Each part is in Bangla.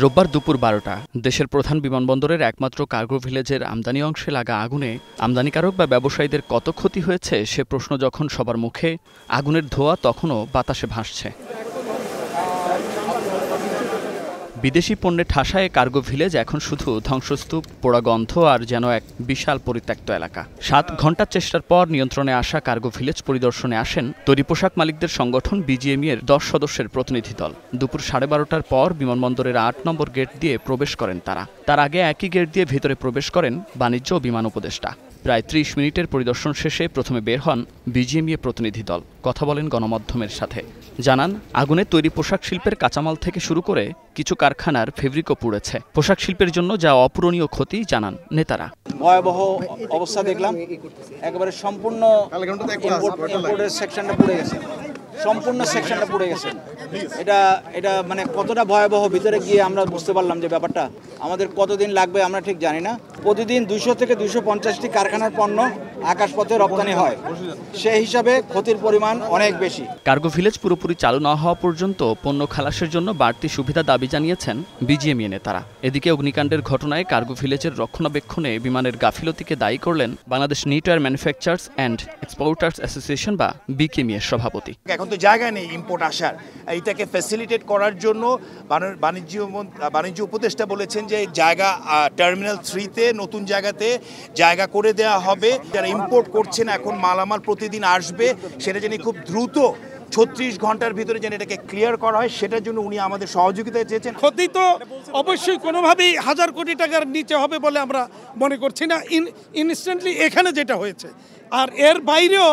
রোববার দুপুর ১২টা দেশের প্রধান বিমানবন্দরের একমাত্র কার্গো ভিলেজের আমদানি অংশে লাগা আগুনে আমদানিকারক বা ব্যবসায়ীদের কত ক্ষতি হয়েছে সে প্রশ্ন যখন সবার মুখে, আগুনের ধোঁয়া তখনও বাতাসে ভাসছে। বিদেশি পণ্যে ঠাসায় কার্গো ভিলেজ এখন শুধু ধ্বংসস্তূপ, পোড়া গন্ধ আর যেন এক বিশাল পরিত্যক্ত এলাকা। ৭ ঘণ্টার চেষ্টার পর নিয়ন্ত্রণে আসা কার্গো ভিলেজ পরিদর্শনে আসেন তৈরি পোশাক মালিকদের সংগঠন বিজিএমইএর ১০ সদস্যের প্রতিনিধি দল। দুপুর ১২:৩০টার পর বিমানবন্দরের ৮ নম্বর গেট দিয়ে প্রবেশ করেন তারা। তার আগে একই গেট দিয়ে ভেতরে প্রবেশ করেন বাণিজ্য ও বিমান উপদেষ্টা। প্রায় ৩০ মিনিটের পরিদর্শন শেষে প্রথমে বের হন বিজিএমইএ প্রতিনিধি দল। কথা বলেন গণমাধ্যমের সাথে। জানান, আগুনে তৈরি পোশাক শিল্পের কাঁচামাল থেকে শুরু করে কিছু কারখানার ফেব্রিকও পুড়েছে। পোশাক শিল্পের জন্য যা অপূরণীয় ক্ষতি জানান নেতারা। ভয়াবহ অবস্থা দেখলাম, একেবারে সম্পূর্ণ ইম্পোর্টের সেকশনটা পুড়ে গেছে, সম্পূর্ণ সেকশনটা পুড়ে গেছে। এটা মানে কতটা ভয়াবহ, ভিতরে গিয়ে আমরা বুঝতে পারলাম যে ব্যাপারটা আমাদের কতদিন লাগবে আমরা ঠিক জানি না। প্রতিদিন ২০০ থেকে ২৫০টি কারখানার পণ্য আকাশপথে রপ্তানি হয়, সেই হিসাবে ক্ষতির পরিমাণ অনেক বেশি। কার্গো ভিলেজ পুরোপুরি চালু না হওয়া পর্যন্ত পণ্য খালাসের জন্য বাড়তি সুবিধা দাবি জানিয়েছেন বিজিএমইএ নেতারা। এদিকে অগ্নিকাণ্ডের ঘটনায় কার্গো ভিলেজের রক্ষণাবেক্ষণে বিমানের গাফিলতিকে দায়ী করলেন Bangladesh knitwear manufacturers and exporters association বা বিকেএমইএর সভাপতি। এখন তো জায়গা নেই ইম্পোর্ট আসার, এইটাকে ফ্যাসিলিটেট করার জন্য বাণিজ্য উপদেষ্টা বলেছেন যে জায়গা টার্মিনাল 3-তে নতুন জায়গাতে জায়গা করে দেওয়া হবে। যারা ইম্পোর্ট করছেন এখন মালামাল প্রতিদিন আসবে, সেটা যেন খুব দ্রুত ৩৬ ঘন্টার ভিতরে যেন এটাকে ক্লিয়ার করা হয়, সেটার জন্য উনি আমাদের সহযোগিতা চেয়েছেন। ক্ষতি তো অবশ্যই কোনোভাবেই ১০০০ কোটি টাকার নিচে হবে বলে আমরা মনে করছি না ইনস্ট্যান্টলি এখানে যেটা হয়েছে। আর এর বাইরেও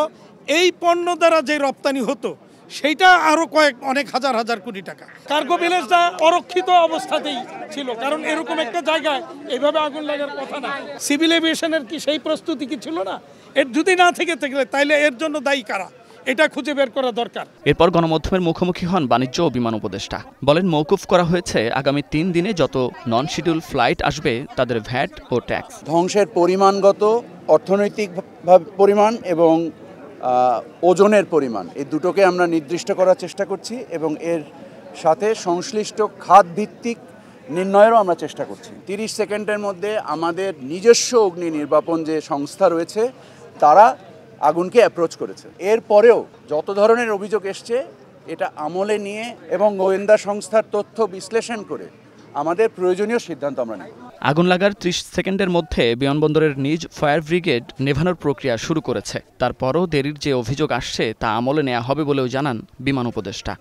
এই পণ্য দ্বারা যে রপ্তানি হতো সেইটা আরও অনেক হাজার কোটি টাকা। কার্গো ভিলেজটা অরক্ষিত অবস্থাতেই ছিল, কারণ এরকম একটা জায়গায় এইভাবে আগুন লাগার কথা না। সিভিল এভিয়েশনের কি সেই প্রস্তুতি কি ছিল না? এর যদি না থেকে থাকলে তাইলে এর জন্য দায়ী কারা, এটা খুঁজে বের করা দরকার। এরপর গণমাধ্যমের মুখোমুখি হন বাণিজ্য ও বিমান উপদেষ্টা। বলেন, মওকুফ করা হয়েছে আগামী ৩ দিনে যত নন শিডিউল ফ্লাইট আসবে তাদের ভ্যাট ও ট্যাক্স। ধ্বংসের পরিমাণগত, অর্থনৈতিক পরিমাণ এবং ওজনের পরিমাণ, এই দুটোকে আমরা নির্দিষ্ট করার চেষ্টা করছি এবং এর সাথে সংশ্লিষ্ট খাত ভিত্তিক নির্ণয়েরও আমরা চেষ্টা করছি। ৩০ সেকেন্ডের মধ্যে আমাদের নিজস্ব অগ্নি নির্বাপন যে সংস্থা রয়েছে তারা আগুনকে অ্যাপ্রোচ করেছে। এরপরেও যত ধরনের অভিযোগ এসছে এটা আমলে নিয়ে এবং গোয়েন্দা সংস্থার তথ্য বিশ্লেষণ করে আমাদের প্রয়োজনীয় সিদ্ধান্ত আমরা নেব। আগুন লাগার ৩০ সেকেন্ডের মধ্যে বিমানবন্দরের নিজ ফায়ার ব্রিগেড নেভানোর প্রক্রিয়া শুরু করেছে। তারপরও দেরির যে অভিযোগ আসছে তা আমলে নেওয়া হবে বলেও জানান বিমান উপদেষ্টা।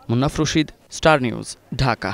Munnaf Rashid, star news, Dhaka.